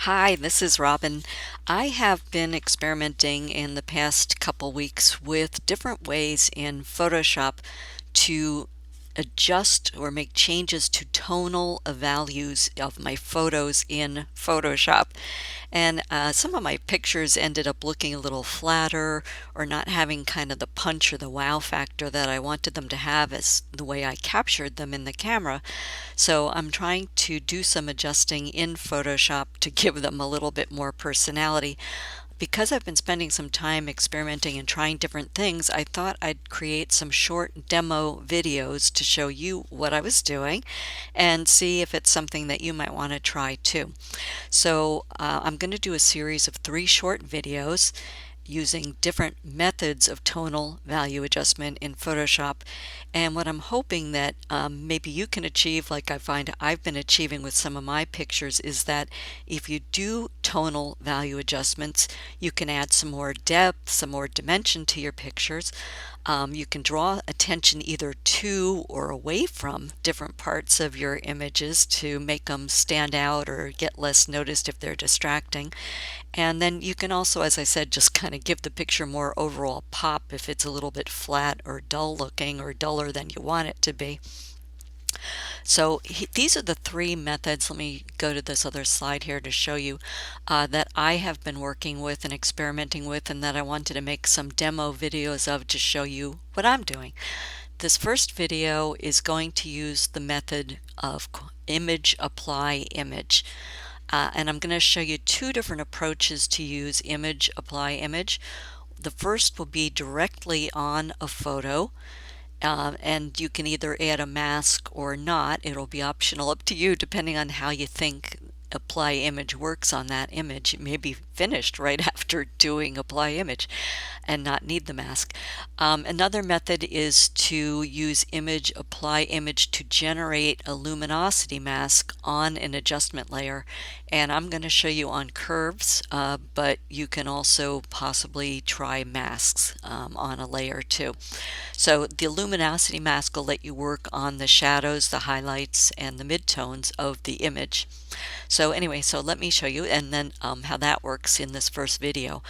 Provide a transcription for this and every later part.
Hi, this is Robin. I have been experimenting in the past couple weeks with different ways in Photoshop to adjust or make changes to tonal values of my photos in Photoshop. And some of my pictures ended up looking a little flatter or not having kind of the punch or the wow factor that I wanted them to have as the way I captured them in the camera. So I'm trying to do some adjusting in Photoshop to give them a little bit more personality. Because I've been spending some time experimenting and trying different things, I thought I'd create some short demo videos to show you what I was doing and see if it's something that you might want to try too. So I'm going to do a series of 3 short videos using different methods of tonal value adjustment in Photoshop. And what I'm hoping that maybe you can achieve, like I find I've been achieving with some of my pictures, is that if you do tonal value adjustments, you can add some more depth, some more dimension to your pictures. You can draw attention either to or away from different parts of your images to make them stand out or get less noticed if they're distracting. And then you can also, as I said, just kind of give the picture more overall pop if it's a little bit flat or dull looking or duller than you want it to be. So these are the 3 methods. Let me go to this other slide here to show you that I have been working with and experimenting with, and that I wanted to make some demo videos of to show you what I'm doing. This first video is going to use the method of image apply image. And I'm going to show you 2 different approaches to use image apply image. The first will be directly on a photo. And you can either add a mask or not. It'll be optional, up to you, depending on how you think apply image works on that image. It may be finished right after doing apply image and not need the mask. Another method is to use image apply image to generate a luminosity mask on an adjustment layer, and I'm going to show you on curves, but you can also possibly try masks on a layer too. So the luminosity mask will let you work on the shadows, the highlights, and the midtones of the image. So anyway, so let me show you and then how that works in this first video.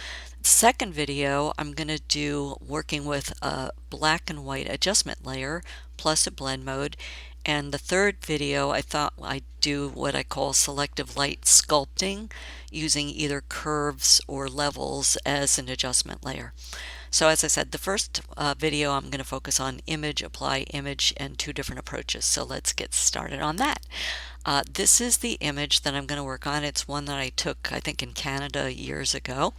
Second video, I'm going to do working with a black and white adjustment layer plus a blend mode. And the third video, I thought I'd do what I call selective light sculpting using either curves or levels as an adjustment layer. So as I said, the first video I'm going to focus on image, apply image, and 2 different approaches. So let's get started on that. This is the image that I'm going to work on. It's one that I took, I think, in Canada years ago.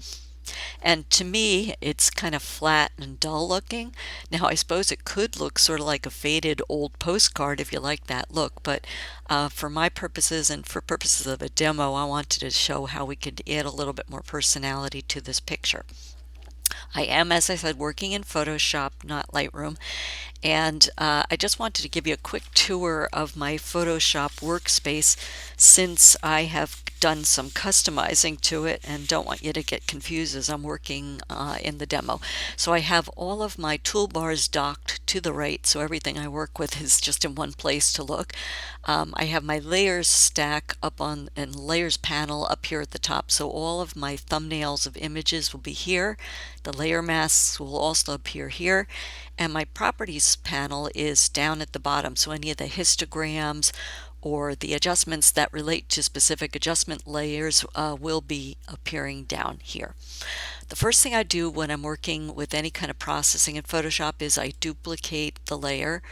And to me, it's kind of flat and dull looking. Now, I suppose it could look sort of like a faded old postcard if you like that look, but for my purposes and for purposes of a demo, I wanted to show how we could add a little bit more personality to this picture. I am, as I said, working in Photoshop, not Lightroom, and I just wanted to give you a quick tour of my Photoshop workspace since I have done some customizing to it and don't want you to get confused as I'm working in the demo. So I have all of my toolbars docked to the right, so everything I work with is just in one place to look. I have my layers stack up on and layers panel up here at the top, so all of my thumbnails of images will be here. The layer masks will also appear here, and my properties panel is down at the bottom, so any of the histograms or the adjustments that relate to specific adjustment layers will be appearing down here. The first thing I do when I'm working with any kind of processing in Photoshop is I duplicate the layer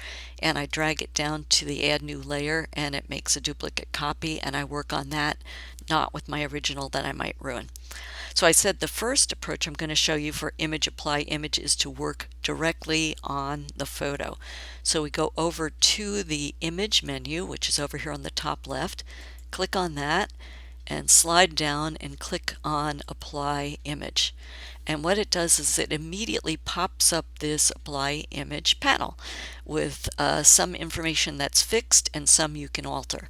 and I drag it down to the add new layer, and it makes a duplicate copy, and I work on that, not with my original that I might ruin. So I said the first approach I'm going to show you for image apply image is to work directly on the photo. So we go over to the image menu, which is over here on the top left, click on that and slide down and click on apply image. And what it does is it immediately pops up this apply image panel with some information that's fixed and some you can alter.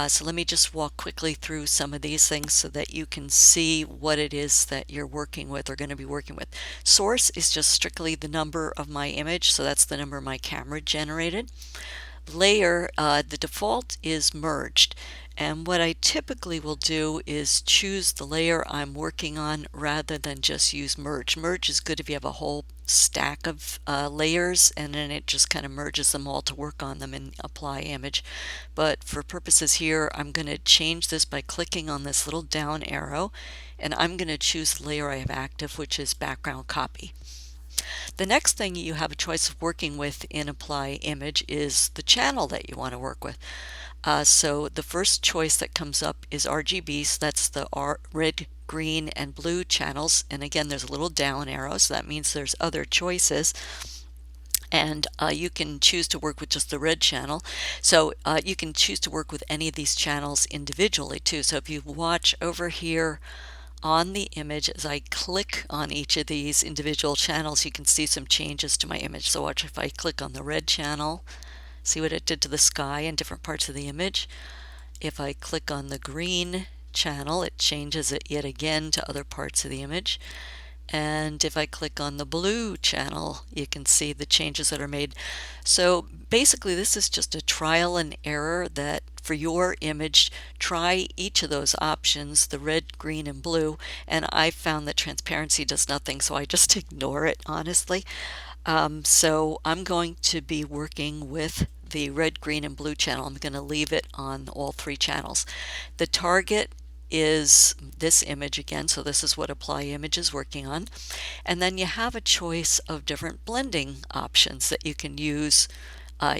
So let me just walk quickly through some of these things so that you can see what it is that you're working with or going to be working with. Source is just strictly the number of my image, so that's the number my camera generated. Layer, the default is merged, And what I typically will do is choose the layer I'm working on rather than just use merge. Merge is good if you have a whole stack of layers, and then it just kind of merges them all to work on them and apply image. But for purposes here, I'm going to change this by clicking on this little down arrow, and I'm going to choose the layer I have active, which is background copy. The next thing you have a choice of working with in Apply Image is the channel that you want to work with. So the first choice that comes up is RGB, so that's the red, green, and blue channels. And again, there's a little down arrow, so that means there's other choices. And you can choose to work with just the red channel. So you can choose to work with any of these channels individually too. So if you watch over here on the image, as I click on each of these individual channels, you can see some changes to my image. So watch, if I click on the red channel, see what it did to the sky and different parts of the image. If I click on the green channel, it changes it yet again to other parts of the image. And if I click on the blue channel, you can see the changes that are made. So basically this is just a trial and error that for your image, try each of those options, the red, green, and blue, and I found that transparency does nothing, so I just ignore it, honestly. So I'm going to be working with the red, green, and blue channel. I'm going to leave it on all three channels. The target is this image again, so this is what Apply Image is working on. And then you have a choice of different blending options that you can use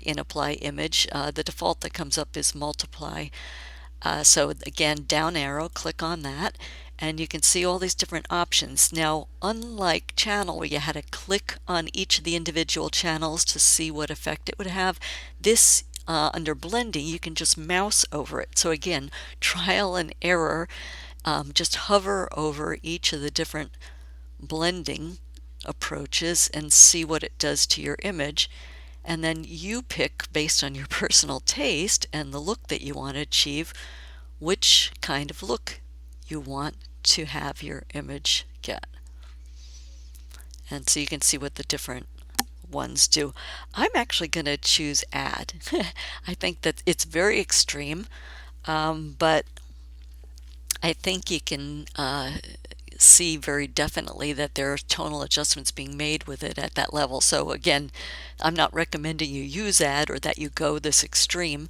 in Apply Image. The default that comes up is Multiply. So again, down arrow, click on that, and you can see all these different options. Now, unlike channel where you had to click on each of the individual channels to see what effect it would have, this under blending, you can just mouse over it. So again, trial and error, just hover over each of the different blending approaches and see what it does to your image. And then you pick, based on your personal taste and the look that you want to achieve, which kind of look you want to have your image get. And so you can see what the different ones do. I'm actually going to choose add. I think that it's very extreme, but I think you can see very definitely that there are tonal adjustments being made with it at that level. So again, I'm not recommending you use add or that you go this extreme.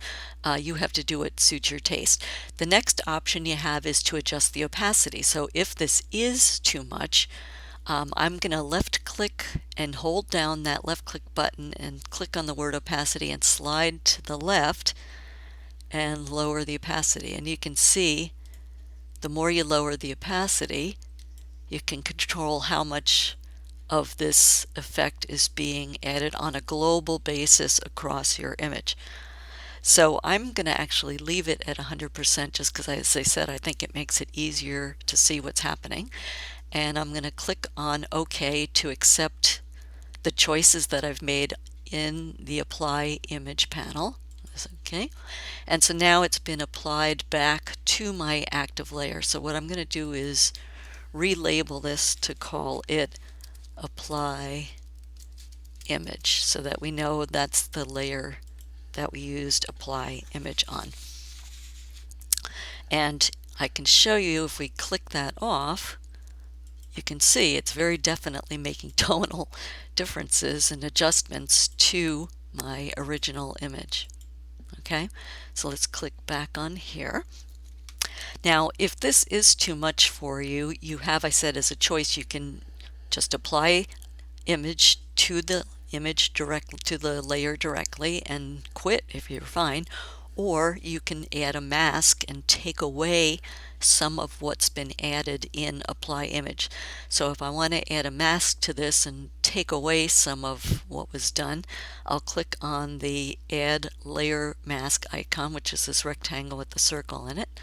You have to do what suits your taste. The next option you have is to adjust the opacity. So if this is too much, I'm going to left click and hold down that left click button and click on the word opacity and slide to the left and lower the opacity. And you can see the more you lower the opacity, you can control how much of this effect is being added on a global basis across your image. So I'm going to actually leave it at 100% just because, as I said, I think it makes it easier to see what's happening. And I'm going to click on OK to accept the choices that I've made in the Apply Image panel. Okay, and so now it's been applied back to my active layer. So what I'm going to do is relabel this to call it Apply Image so that we know that's the layer that we used Apply Image on. And I can show you, if we click that off, you can see it's very definitely making tonal differences and adjustments to my original image. Okay, so let's click back on here. Now, if this is too much for you, you have, I said, as a choice, you can just apply image to the image directly to the layer directly and quit if you're fine, or you can add a mask and take away some of what's been added in Apply Image. So if I want to add a mask to this and take away some of what was done, I'll click on the Add Layer Mask icon, which is this rectangle with the circle in it,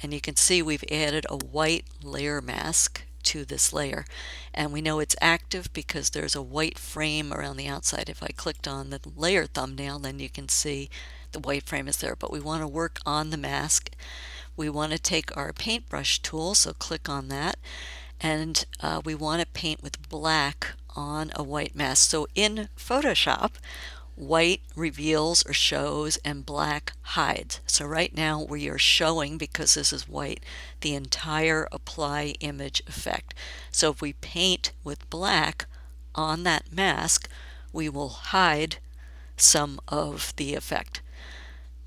and you can see we've added a white layer mask to this layer, and we know it's active because there's a white frame around the outside. If I clicked on the layer thumbnail, then you can see the white frame is there, but we want to work on the mask. We want to take our paintbrush tool, so click on that, and we want to paint with black on a white mask. So in Photoshop, white reveals or shows and black hides. So right now we are showing, because this is white, the entire apply image effect. So if we paint with black on that mask, we will hide some of the effect.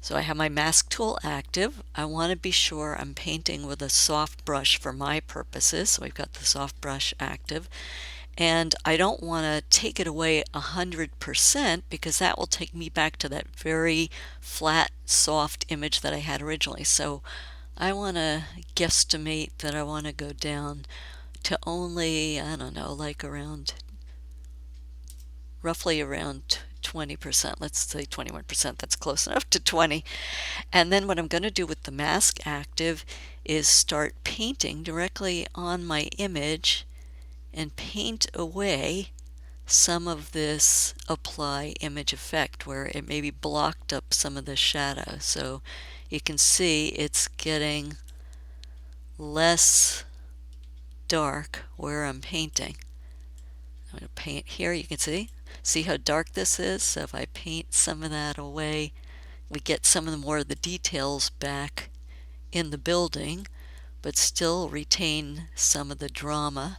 So I have my mask tool active. I want to be sure I'm painting with a soft brush for my purposes. So I've got the soft brush active. And I don't want to take it away 100% because that will take me back to that very flat, soft image that I had originally. So I want to guesstimate that I want to go down to only, I don't know, like roughly around 20%. Let's say 21%. That's close enough to 20. And then what I'm going to do with the mask active is start painting directly on my image and paint away some of this apply image effect where it maybe blocked up some of the shadow. So you can see it's getting less dark where I'm painting. I'm going to paint here. You can see how dark this is. So if I paint some of that away, we get some of the more of the details back in the building, but still retain some of the drama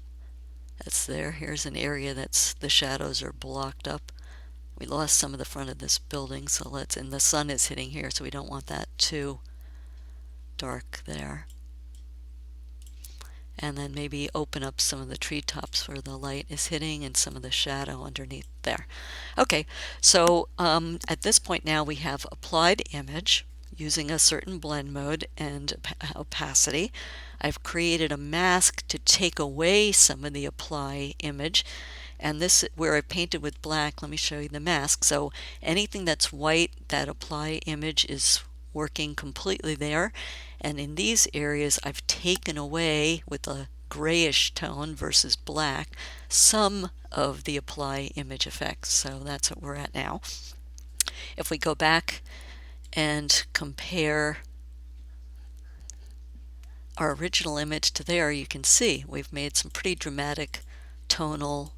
that's there. Here's an area that's the shadows are blocked up. We lost some of the front of this building, so and the sun is hitting here, so we don't want that too dark there. And then maybe open up some of the treetops where the light is hitting and some of the shadow underneath there. Okay, so at this point now we have applied image using a certain blend mode and opacity. I've created a mask to take away some of the apply image. And this, where I painted with black, let me show you the mask. So anything that's white, that apply image is working completely there. And in these areas, I've taken away with a grayish tone versus black some of the apply image effects. So that's what we're at now. If we go back and compare our original image to there, you can see we've made some pretty dramatic tonal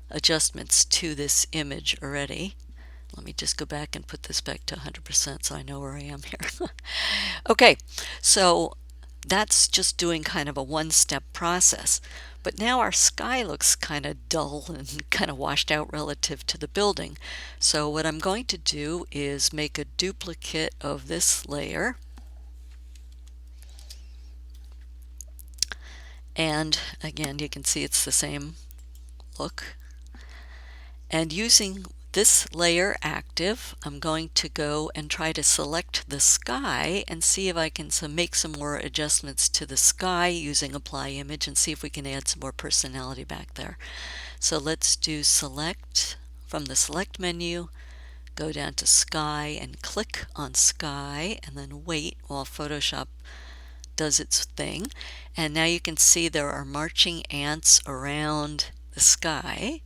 adjustments to this image already. Let me just go back and put this back to 100% so I know where I am here. Okay, so that's just doing kind of a one-step process. But now our sky looks kind of dull and kind of washed out relative to the building. So what I'm going to do is make a duplicate of this layer. And again, you can see it's the same look. And using this layer active, I'm going to go and try to select the sky and see if I can make some more adjustments to the sky using apply image and see if we can add some more personality back there. So let's do select from the select menu, go down to sky and click on sky and then wait while Photoshop does its thing. And now you can see there are marching ants around the sky.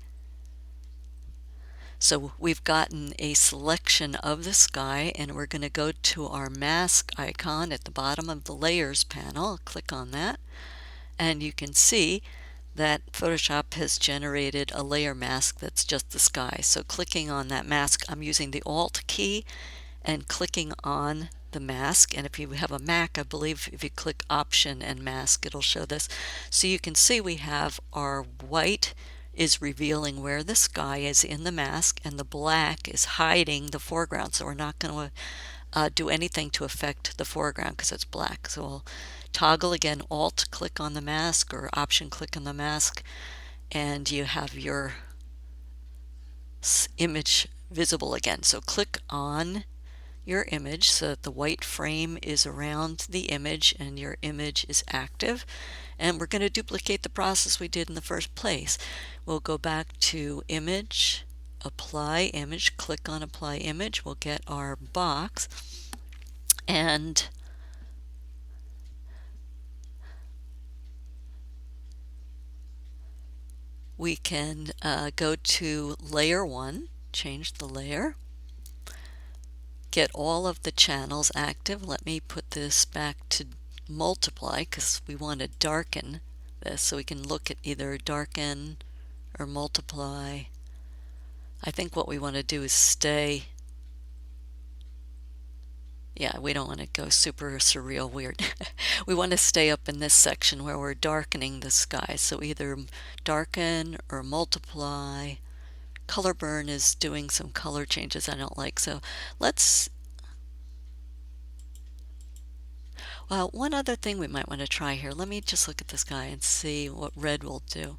So we've gotten a selection of the sky, and we're going to go to our mask icon at the bottom of the layers panel. Click on that, and you can see that Photoshop has generated a layer mask that's just the sky. So clicking on that mask, I'm using the Alt key and clicking on the mask. And if you have a Mac, I believe if you click Option and Mask, it'll show this. So you can see we have our white is revealing where the sky is in the mask, and the black is hiding the foreground. So we're not going to do anything to affect the foreground because it's black. So we'll toggle again, Alt click on the mask or Option click on the mask, and you have your image visible again. So click on your image so that the white frame is around the image and your image is active. And we're going to duplicate the process we did in the first place. We'll go back to Image, Apply Image, click on Apply Image. We'll get our box, and we can go to Layer 1, change the layer, get all of the channels active. Let me put this back to multiply because we want to darken this, so we can look at either darken or multiply I think what we want to do is stay, yeah, we don't want to go super surreal weird. We want to stay up in this section where we're darkening the sky. So either darken or multiply. Color burn is doing some color changes I don't like. So let's, well, one other thing we might want to try here. Let me just look at this guy and see what red will do.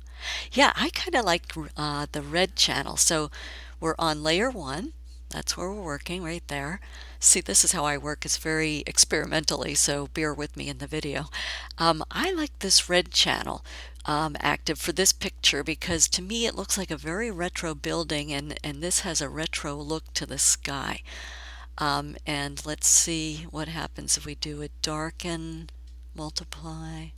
Yeah, I kind of like the red channel. So we're on layer 1. That's where we're working right there. See, this is how I work. It's very experimentally, so bear with me in the video. I like this red channel active for this picture because to me it looks like a very retro building, and this has a retro look to the sky. And let's see what happens if we do a darken, multiply.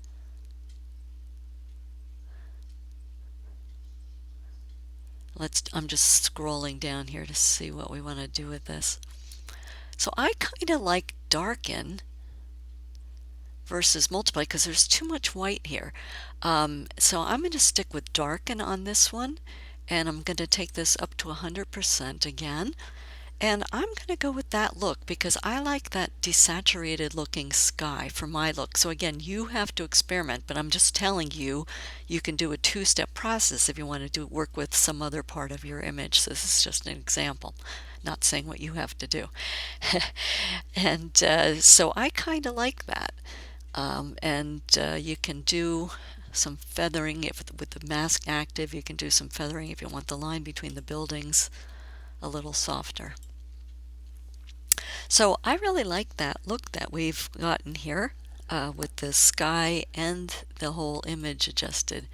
I'm just scrolling down here to see what we want to do with this. So I kind of like darken versus multiply because there's too much white here. So I'm going to stick with darken on this one, and I'm going to take this up to 100% again. And I'm going to go with that look because I like that desaturated looking sky for my look. So again, you have to experiment, but I'm just telling you, you can do a two-step process if you want to work with some other part of your image. So this is just an example, not saying what you have to do. And so I kind of like that. You can do some feathering with the mask active. You can do some feathering if you want the line between the buildings a little softer. So I really like that look that we've gotten here with the sky and the whole image adjusted.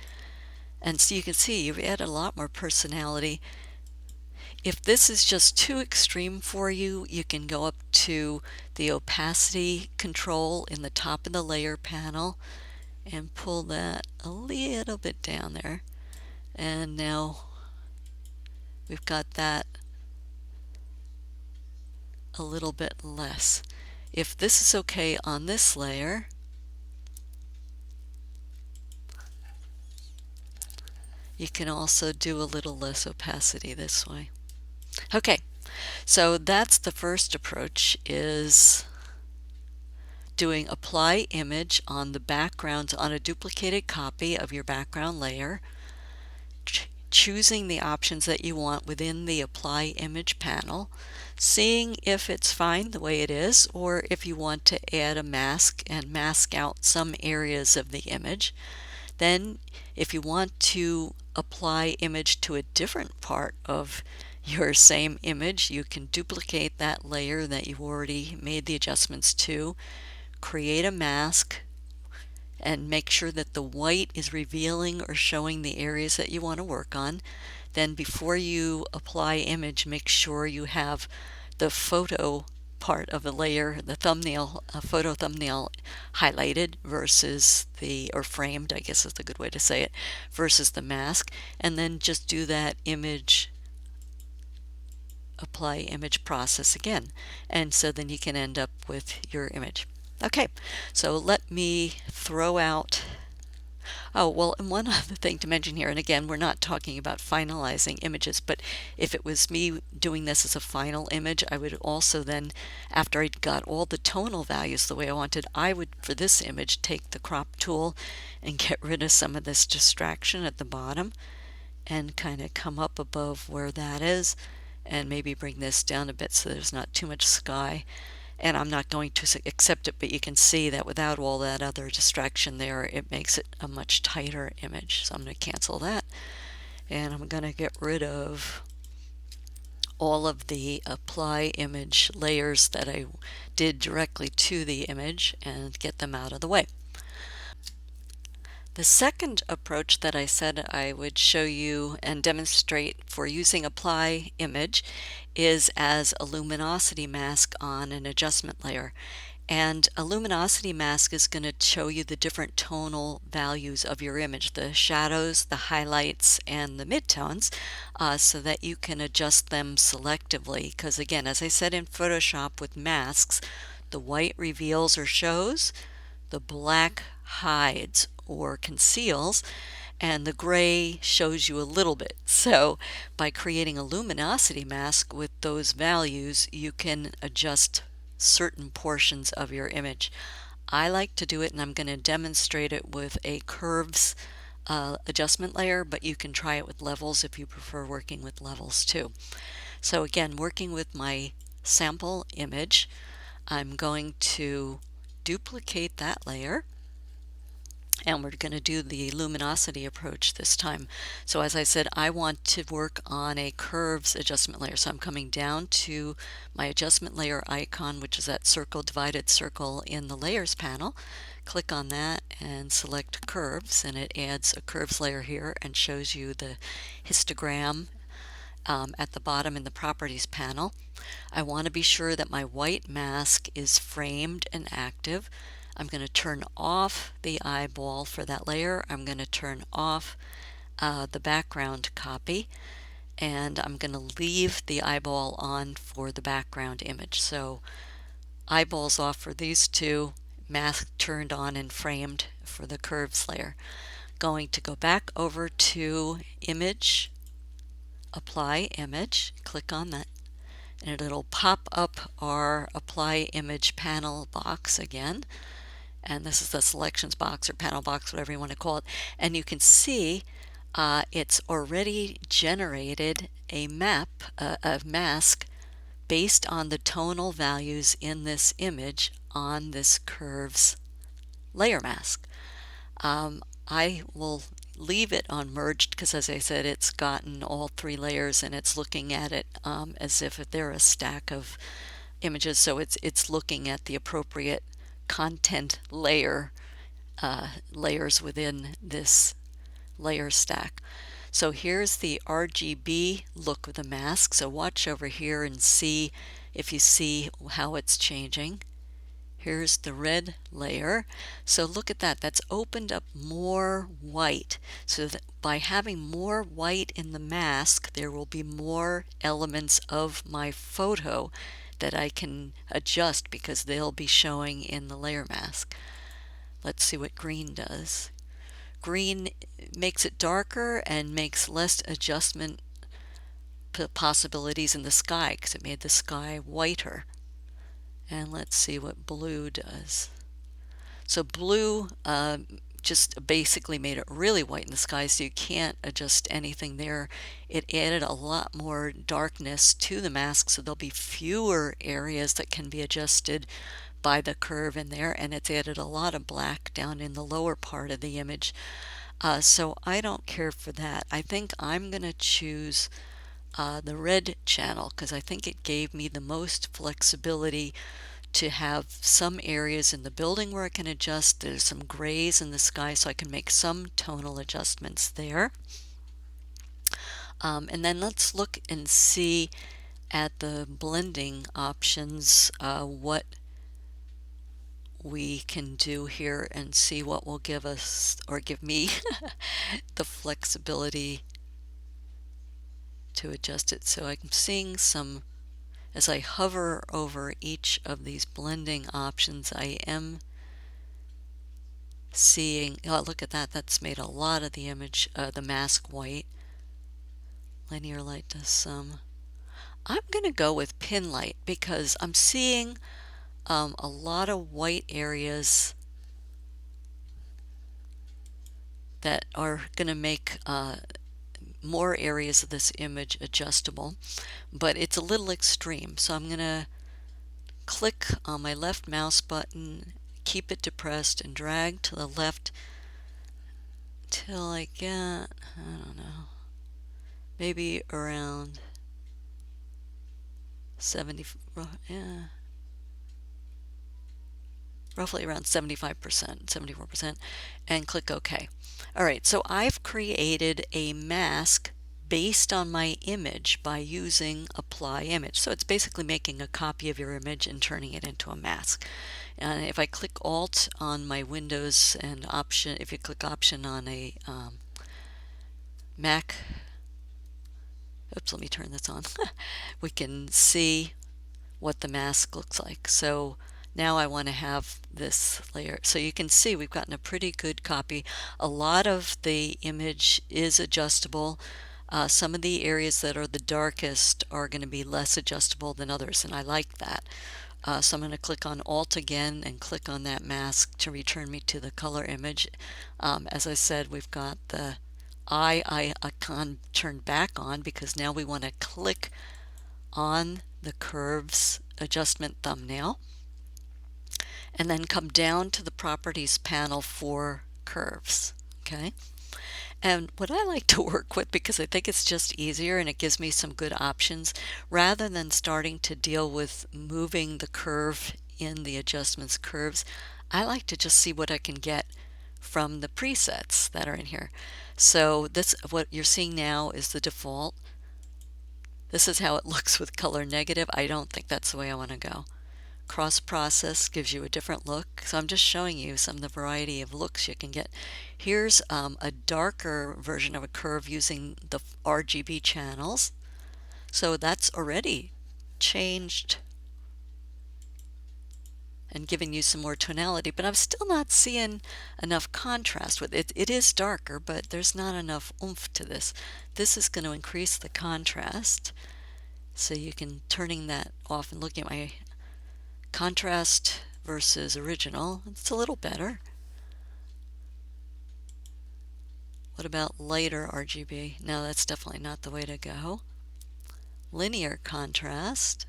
And so you can see you've added a lot more personality. If this is just too extreme for you, you can go up to the opacity control in the top of the layer panel and pull that a little bit down there. And now we've got that a little bit less. If this is okay on this layer, you can also do a little less opacity this way. Okay, so that's the first approach, is doing apply image on the background on a duplicated copy of your background layer, choosing the options that you want within the apply image panel, seeing if it's fine the way it is, or if you want to add a mask and mask out some areas of the image. Then if you want to apply image to a different part of your same image, you can duplicate that layer that you've already made the adjustments to, create a mask, and make sure that the white is revealing or showing the areas that you want to work on. Then before you apply image, make sure you have the photo part of the layer, the thumbnail, photo thumbnail highlighted versus or framed, I guess is a good way to say it, versus the mask. And then just do that image, apply image process again. And so then you can end up with your image. Okay, so let me throw out, oh, well, and one other thing to mention here, and again, we're not talking about finalizing images, but if it was me doing this as a final image, I would also then, after I got all the tonal values the way I wanted, I would, for this image, take the crop tool and get rid of some of this distraction at the bottom and kind of come up above where that is and maybe bring this down a bit so there's not too much sky. And I'm not going to accept it, but you can see that without all that other distraction there, it makes it a much tighter image. So I'm going to cancel that, and I'm going to get rid of all of the apply image layers that I did directly to the image and get them out of the way. The second approach that I said I would show you and demonstrate for using apply image is as a luminosity mask on an adjustment layer. And a luminosity mask is going to show you the different tonal values of your image, the shadows, the highlights, and the midtones, so that you can adjust them selectively. Because again, as I said in Photoshop with masks, the white reveals or shows, the black hides or conceals, and the gray shows you a little bit. So by creating a luminosity mask with those values, you can adjust certain portions of your image. I like to do it, and I'm going to demonstrate it with a curves adjustment layer, but you can try it with levels if you prefer working with levels too. So again, working with my sample image, I'm going to duplicate that layer, and we're going to do the luminosity approach this time. So as I said, I want to work on a curves adjustment layer. So I'm coming down to my adjustment layer icon, which is that circle, divided circle in the layers panel. Click on that and select curves, and it adds a curves layer here and shows you the histogram at the bottom in the properties panel. I want to be sure that my white mask is framed and active. I'm going to turn off the eyeball for that layer. I'm going to turn off the background copy, and I'm going to leave the eyeball on for the background image. So eyeballs off for these two, mask turned on and framed for the curves layer. Going to go back over to image, apply image, click on that, and it'll pop up our apply image panel box again. And this is the selections box or panel box, whatever you want to call it. And you can see it's already generated a mask based on the tonal values in this image on this curves layer mask. I will leave it on merged because, as I said, it's gotten all three layers and it's looking at it as if they're a stack of images. So it's looking at the appropriate content layers within this layer stack. So here's the RGB look of the mask. So watch over here and see if you see how it's changing. Here's the red layer. So look at that. That's opened up more white. So that by having more white in the mask, there will be more elements of my photo that I can adjust because they'll be showing in the layer mask. Let's see what green does. Green makes it darker and makes less adjustment possibilities in the sky because it made the sky whiter. And let's see what blue does. So blue just basically made it really white in the sky, so you can't adjust anything there. It added a lot more darkness to the mask, so there'll be fewer areas that can be adjusted by the curve in there, and it's added a lot of black down in the lower part of the image. So I don't care for that. I think I'm going to choose the red channel because I think it gave me the most flexibility to have some areas in the building where I can adjust. There's some grays in the sky, so I can make some tonal adjustments there. And then let's look and see at the blending options what we can do here and see what will give us, or give me, the flexibility to adjust it. So I'm seeing some, as I hover over each of these blending options, I am seeing, oh, look at that, that's made a lot of the image, the mask white. Linear light does some. I'm going to go with pin light because I'm seeing a lot of white areas that are going to make more areas of this image adjustable, but it's a little extreme. So I'm going to click on my left mouse button, keep it depressed, and drag to the left till I get, I don't know, maybe around 70, yeah, roughly around 75%, 74%, and click OK. All right, so I've created a mask based on my image by using apply image. So it's basically making a copy of your image and turning it into a mask. And if I click Alt on my Windows and Option, if you click Option on a Mac, oops, let me turn this on, we can see what the mask looks like. So Now I want to have this layer. So you can see we've gotten a pretty good copy. A lot of the image is adjustable. Some of the areas that are the darkest are going to be less adjustable than others, and I like that. So I'm going to click on Alt again and click on that mask to return me to the color image. As I said, we've got the eye icon turned back on because now we want to click on the curves adjustment thumbnail and then come down to the properties panel for curves. Okay. And what I like to work with, because I think it's just easier and it gives me some good options, rather than starting to deal with moving the curve in the adjustments curves, I like to just see what I can get from the presets that are in here. So this, what you're seeing now, is the default. This is how it looks with color negative. I don't think that's the way I want to go. Cross process gives you a different look. So I'm just showing you some of the variety of looks you can get. Here's a darker version of a curve using the RGB channels. So that's already changed and giving you some more tonality, but I'm still not seeing enough contrast with it. It is darker, but there's not enough oomph to this. This is going to increase the contrast. So you can turning that off and looking at my contrast versus original. It's a little better. What about lighter RGB? No, that's definitely not the way to go. Linear contrast.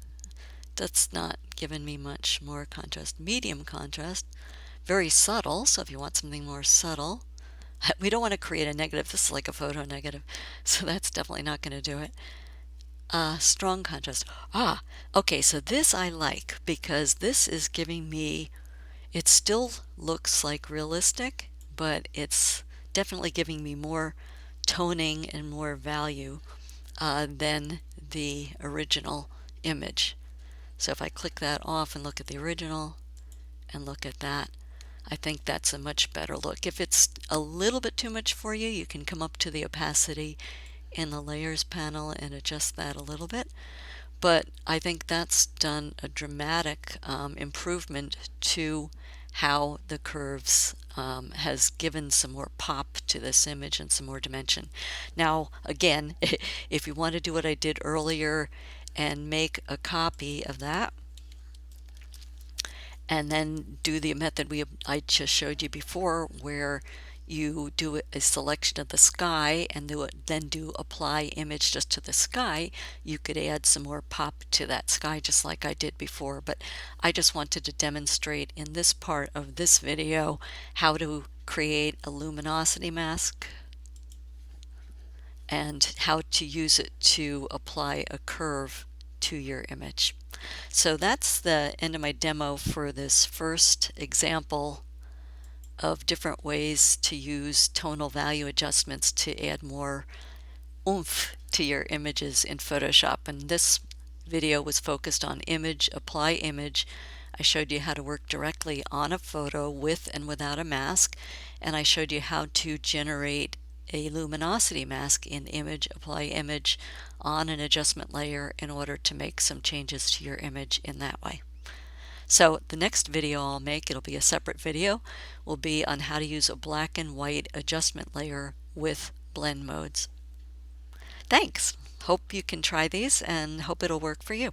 That's not giving me much more contrast. Medium contrast. Very subtle, so if you want something more subtle. We don't want to create a negative. This is like a photo negative, so that's definitely not going to do it. Strong contrast. Okay, so this I like because this is giving me, it still looks like realistic, but it's definitely giving me more toning and more value than the original image. So if I click that off and look at the original and look at that, I think that's a much better look. If it's a little bit too much for you, you can come up to the opacity in the layers panel and adjust that a little bit. But I think that's done a dramatic improvement to how the curves has given some more pop to this image and some more dimension. Now, again, if you want to do what I did earlier and make a copy of that, and then do the method I just showed you before, where you do a selection of the sky and then do apply image just to the sky, you could add some more pop to that sky just like I did before. But I just wanted to demonstrate in this part of this video how to create a luminosity mask and how to use it to apply a curve to your image. So that's the end of my demo for this first example of different ways to use tonal value adjustments to add more oomph to your images in Photoshop. And this video was focused on image, apply image. I showed you how to work directly on a photo with and without a mask, and I showed you how to generate a luminosity mask in image, apply image on an adjustment layer in order to make some changes to your image in that way. So the next video I'll make, it'll be a separate video, will be on how to use a black and white adjustment layer with blend modes. Thanks. Hope you can try these and hope it'll work for you.